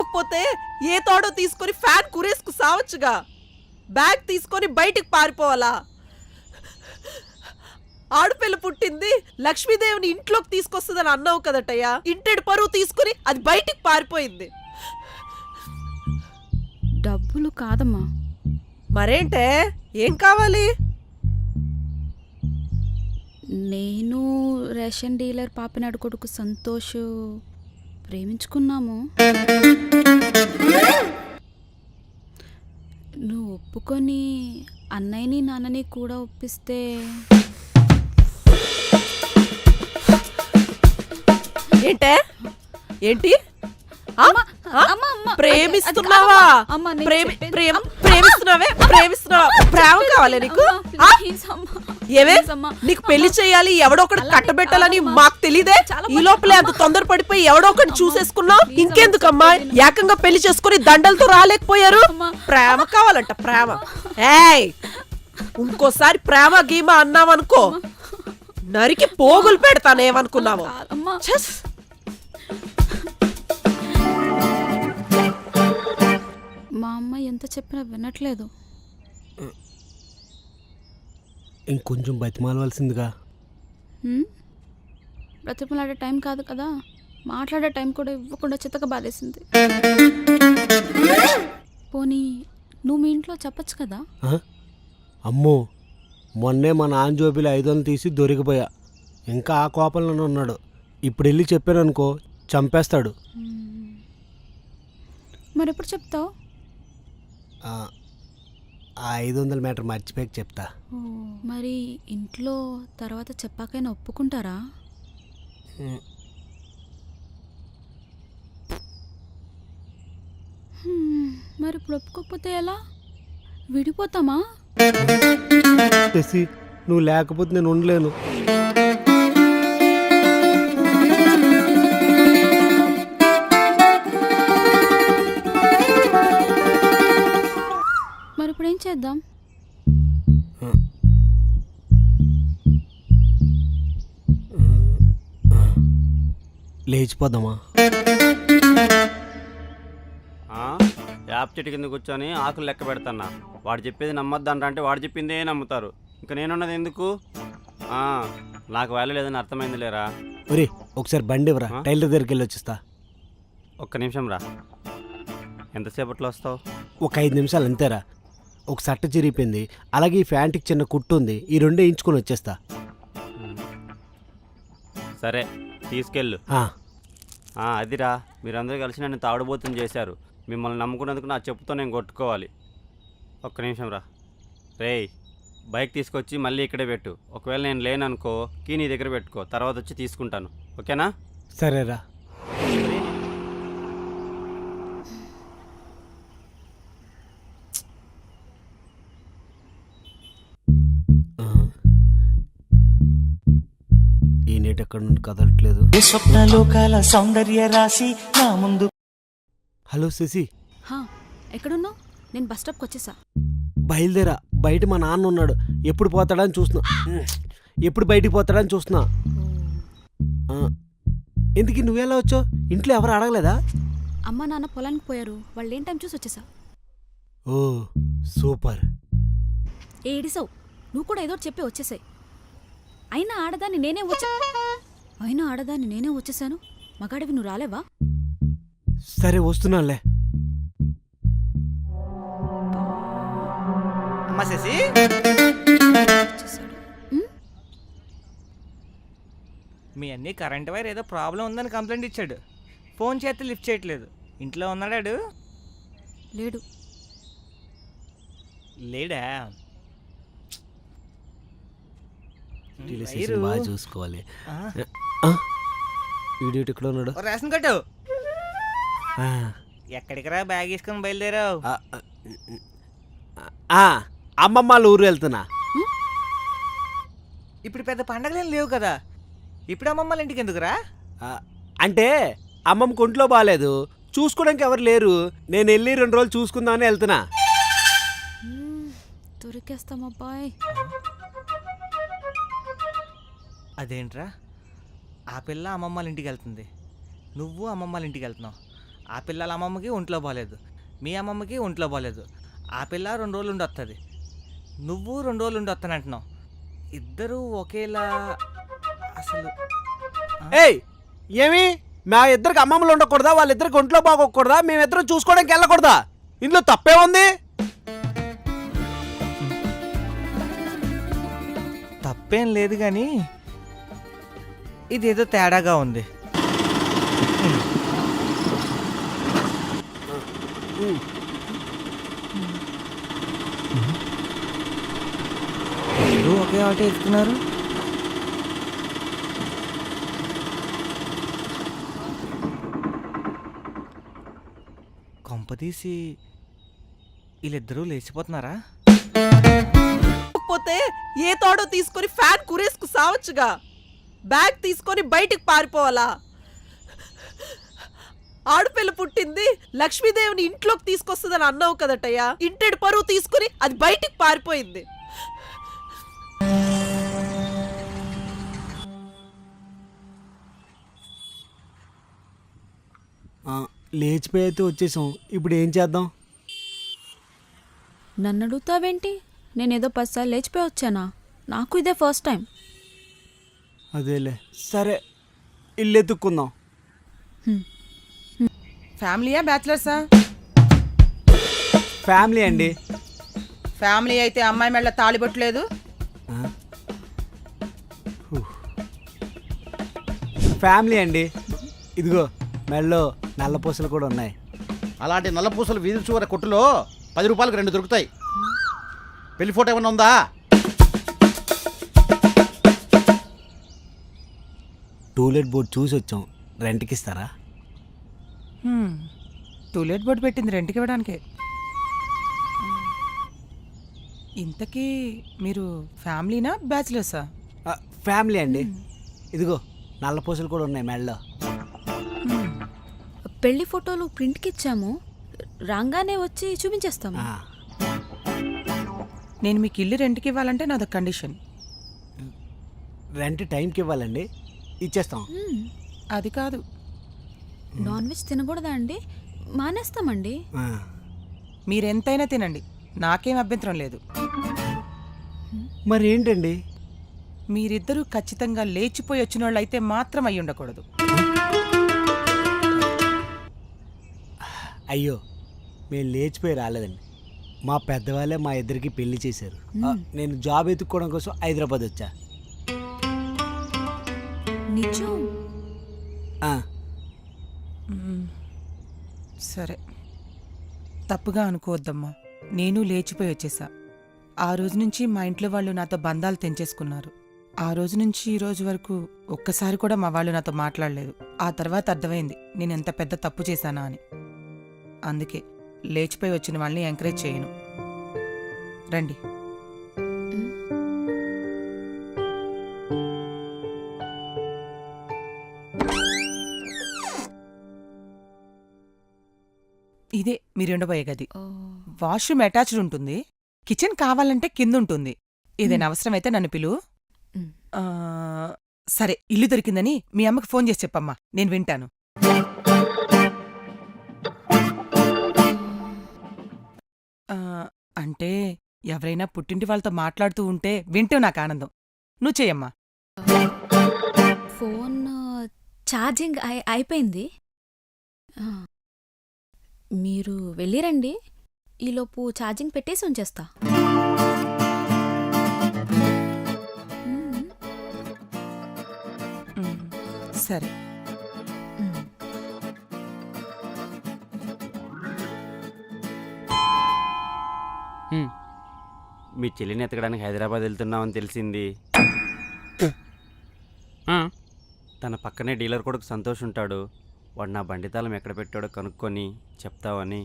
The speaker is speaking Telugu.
ఒప్పుకోకపోతే ఏ తోడో తీసుకొని ఫ్యాన్ కురేసుకు సావచ్చుగా. బ్యాగ్ తీసుకొని బయటికి పారిపోవాలా? ఆడపిల్ల పుట్టింది లక్ష్మీదేవిని ఇంట్లోకి తీసుకొస్తుందని అన్నావు కదటయ్యా. ఇంటెడు పరువు తీసుకుని అది బయటికి పారిపోయింది. డబ్బులు కాదమ్మా. మరేంటే ఏం కావాలి? నేను రేషన్ డీలర్ పాపినాడు కొడుకు సంతోష్ ప్రేమించుకున్నాము. నువ్వు ఒప్పుకొని అన్నయ్యని నాన్నని కూడా ఒప్పిస్తే. ఏంటే ఏంటి? ప్రేమిస్తున్నావా? ప్రేమిస్తున్నావే? ప్రేమ కావాలి నీకు? ఏవే నీకు పెళ్లి చేయాలి, ఎవడొకటి కట్టబెట్టాలని మాకు తెలీదే? ఈ లోపలే అంత తొందరపడిపోయి ఎవడొకటి చూసేసుకున్నావు. ఇంకెందుకమ్మా ఏకంగా పెళ్లి చేసుకుని దండలతో రాలేకపోయారు? ప్రేమ కావాలంట ప్రేమ. ఏయ్ ఇంకోసారి ప్రేమ గీమ అన్నావనుకో నరికి పోగులు పెడతానేమనుకున్నావు? మా అమ్మ ఎంత చెప్పినా వినట్లేదు. ఇంకొంచెం బతిమాలవలసిందిగా. బ్రతిమలాడే టైం కాదు కదా, మాట్లాడే టైం కూడా ఇవ్వకుండా చితక బాధేసింది. పోనీ నువ్వు మీ ఇంట్లో చెప్పచ్చు కదా. అమ్మో మొన్నే మా నాన్న జోబీలో 500 తీసి దొరికిపోయా. ఇంకా ఆ కోపంలోనే ఉన్నాడు. ఇప్పుడు వెళ్ళి చెప్పాననుకో చంపేస్తాడు. మరి ఎప్పుడు చెప్తావు? ఆ 500 మీటర్ మర్చిపోయి చెప్తా. మరి ఇంట్లో తర్వాత చెప్పాకైనా ఒప్పుకుంటారా? మరి ఇప్పుడు ఒప్పుకోకపోతే ఎలా? విడిపోతామా? నువ్వు లేకపోతే నేను ఉండలేను. మరి ఇప్పుడు ఏం చేద్దాం? లేచిపోదామా? యాప్ చెట్టు కింద కూర్చొని ఆకులు లెక్క పెడతాన్నా. వాడు చెప్పేది నమ్మొద్దంట అంటే వాడు చెప్పిందే నమ్ముతారు. ఇంకా నేనున్నది ఎందుకు? నాకు వాల్యూ లేదని అర్థమైంది లేరా? ఒరే ఒకసారి బండి ఇవ్వరా, టైలర్ దగ్గరికి వెళ్ళి వచ్చేస్తా. ఒక్క నిమిషం రా. ఎంతసేపట్లో వస్తావు? ఒక 5 నిమిషాలు అంతేరా. ఒక సట్ట చిరిగిపోయింది, అలాగే ఈ ఫ్యాంట్కి చిన్న కుట్టు ఉంది, ఈ రెండే ఇంచుకొని వచ్చేస్తా. సరే తీసుకెళ్ళు. అదిరా, మీరందరూ కలిసి నన్ను తాగుడుబోతుని చేశారు. మిమ్మల్ని నమ్ముకున్నందుకు నా చెప్పుతో నేను కొట్టుకోవాలి. ఒక్క నిమిషం రా. రేయ్ బైక్ తీసుకొచ్చి మళ్ళీ ఇక్కడే పెట్టు. ఒకవేళ నేను లేననుకో కీ నీ దగ్గర పెట్టుకో, తర్వాత వచ్చి తీసుకుంటాను. ఓకేనా? సరేరా. ఈ నీటి ఎక్కడ నుండి కదలట్లేదు. స్వప్నలోకాల సౌందర్య రాశి నా ముందు. హలో శశి, ఎక్కడున్నావు? నేను బస్ స్టాప్కి వచ్చేసా. బయలుదేరా. బయట మా నాన్న ఉన్నాడు. ఎప్పుడు పోతాడని చూస్తున్నా, ఎప్పుడు బయటికి పోతాడని చూస్తున్నా. ఎందుకు నువ్వెలా వచ్చావు? ఇంట్లో ఎవరు అడగలేదా? అమ్మ నాన్న పొలానికి పోయారు, వాళ్ళు ఏం టైం చూసి వచ్చేసా. ఓ సూపర్. ఏడిసావు నువ్వు కూడా ఏదో చెప్పి వచ్చేసాయి. అయినా ఆడదాన్ని నేనే వచ్చేసాను. మగాడివి నువ్వు రాలేవా? సరే వస్తున్నానులే. అమ్మా శశి, మీ అన్నీ కరెంట్ వైర్ ఏదో ప్రాబ్లం ఉందని కంప్లైంట్ ఇచ్చాడు. ఫోన్ చేస్తే లిఫ్ట్ చేయట్లేదు. ఇంట్లో ఉన్నాడాడు? లేడు. లేడా? బాగా చూసుకోవాలి. వీడియో ఇక్కడ ఉన్నాడు. రేషన్ కట్టు. ఎక్కడికి రా బ్యాగ్ వేసుకొని బయలుదేరావు? అమ్మమ్మ వాళ్ళ ఊరు వెళ్తున్నా. ఇప్పుడు పెద్ద పండగలేం లేవు కదా, ఇప్పుడు అమ్మమ్మ వాళ్ళ ఇంటికి ఎందుకురా? అంటే అమ్మమ్మకి ఒంట్లో బాగాలేదు, చూసుకోవడానికి ఎవరు లేరు. నేను వెళ్ళి 2 రోజులు చూసుకుందామని వెళ్తున్నా. దొరికేస్తామబ్బాయ్. అదేంట్రా, ఆ పిల్ల అమ్మమ్మ వాళ్ళ ఇంటికి వెళ్తుంది, నువ్వు అమ్మమ్మ వాళ్ళ ఇంటికి వెళ్తున్నావు. ఆ పిల్లల అమ్మమ్మకి ఒంట్లో బాగాలేదు, మీ అమ్మమ్మకి ఒంట్లో బాగాలేదు. ఆ పిల్ల 2 రోజులు ఉండి వస్తుంది, నువ్వు 2 రోజులు ఉండి వస్తానంటున్నావు. ఇద్దరూ ఒకేలా అసలు ఏయ్ ఏమి మా ఇద్దరికి అమ్మమ్మలు ఉండకూడదా, వాళ్ళిద్దరికి ఒంట్లో బాగోకూడదా, మేమిద్దరం చూసుకోవడానికి వెళ్ళకూడదా? ఇందులో తప్పే ఉంది? తప్పేం లేదు కానీ ఇదేదో తేడాగా ఉంది. మీరు ఒకే ఆట ఎక్కుతున్నారు. కొంపదీసి వీళ్ళిద్దరూ లేచిపోతున్నారా? పోతే ఏ తోడో తీసుకొని ఫ్యాన్ కురేసుకు సావచ్చుగా, బ్యాగ్ తీసుకొని బయటికి పారిపోవాలా? ఆడపిల్ల పుట్టింది లక్ష్మీదేవిని ఇంట్లోకి తీసుకొస్తుందని అన్నావు కదటయ్యా, ఇంటెడు పరువు తీసుకుని అది బయటికి పారిపోయింది. లేచిపోయి అయితే వచ్చేసాం, ఇప్పుడు ఏం చేద్దాం? నన్ను అడుగుతావేంటి? నేనేదో 10 సార్లు లేచిపోయి వచ్చానా? నాకు ఇదే ఫస్ట్ టైం. అదేలే, సరే ఇల్లు ఎత్తుక్కుందాం. ఫ్యామిలీయా బ్యాచిలర్సా? ఫ్యామిలీ అండి. ఫ్యామిలీ అయితే అమ్మాయి మెళ్ళ తాళిబొట్టలేదు. ఫ్యామిలీ అండి. ఇదిగో మెళ్ళో నల్ల పూసలు కూడా ఉన్నాయి. అలాంటి నల్లపూసలు వీధి చివర కొట్టులో 10 రూపాయలకు 2 దొరుకుతాయి. పెళ్లి ఫోటో ఏమన్నా ఉందా? టూలెట్ బోర్డ్ చూసి వచ్చాం, రెంట్కి ఇస్తారా? టూలెట్ బోర్డు పెట్టింది రెంట్కి ఇవ్వడానికే. ఇంతకీ మీరు ఫ్యామిలీనా బ్యాచిలర్సా? ఫ్యామిలీ అండి. ఇదిగో నల్ల పూసలు కూడా ఉన్నాయి మెళ్ళో. పెళ్లి ఫోటోలు ప్రింట్కి ఇచ్చాము, రాగానే వచ్చి చూపించేస్తాము. నేను మీకు ఇల్లు రెంట్కి ఇవ్వాలంటే నాది కండిషన్. రెంట్ టైంకి ఇవ్వాలండి, ఇచ్చేస్తాం. అది కాదు. నాన్ వెజ్ తినకూడదా అండి? మానేస్తామండి. మీరెంతైనా తినండి, నాకేం అభ్యంతరం లేదు. మరి ఏంటండి? మీరిద్దరూ ఖచ్చితంగా లేచిపోయి వచ్చిన వాళ్ళు అయితే మాత్రం అయి ఉండకూడదు. అయ్యో, మేము లేచిపోయి రాలేదండి. మా పెద్దవాళ్ళే మా ఇద్దరికి పెళ్లి చేశారు. నేను జాబ్ ఎత్తుక్కోవడం కోసం హైదరాబాద్ వచ్చా. నిజం? సరే, తప్పుగా అనుకోవద్దమ్మా. నేను లేచిపోయి వచ్చేసా. ఆ రోజు నుంచి మా ఇంట్లో వాళ్ళు నాతో బంధాలు తెంచేసుకున్నారు. ఆ రోజు నుంచి ఈ రోజు వరకు ఒక్కసారి కూడా మా వాళ్ళు నాతో మాట్లాడలేదు. ఆ తర్వాత అర్థమైంది నేను ఎంత పెద్ద తప్పు చేశానా అని. అందుకే లేచిపోయి వచ్చిన వాళ్ళని ఎంకరేజ్ చేయను. రండి. ఇదే మీరుండబోయే గది. వాష్రూమ్ అటాచ్డ్ ఉంటుంది. కిచెన్ కావాలంటే కింద ఉంటుంది. ఏదైనా అవసరమైతే నన్ను పిలువు. సరే, ఇల్లు దొరికిందని మీ అమ్మకి ఫోన్ చేసి చెప్పమ్మా, నేను వింటాను. అంటే ఎవరైనా పుట్టింటి వాళ్ళతో మాట్లాడుతూ ఉంటే వింటూ నాకు ఆనందం. నువ్వు చెయ్యమ్మా. ఫోన్ ఛార్జింగ్ అయిపోయింది. మీరు వెళ్ళిరండి, ఈలోపు ఛార్జింగ్ పెట్టేసి ఉంచేస్తా. సరే. మీ చెల్లిని ఎతకడానికి హైదరాబాద్ వెళ్తున్నామని తెలిసింది. తన పక్కనే డీలర్ కొడుకు సంతోష్ ఉంటాడు. వాడు నా బండి తాళం ఎక్కడ పెట్టాడో కనుక్కొని చెప్తావని.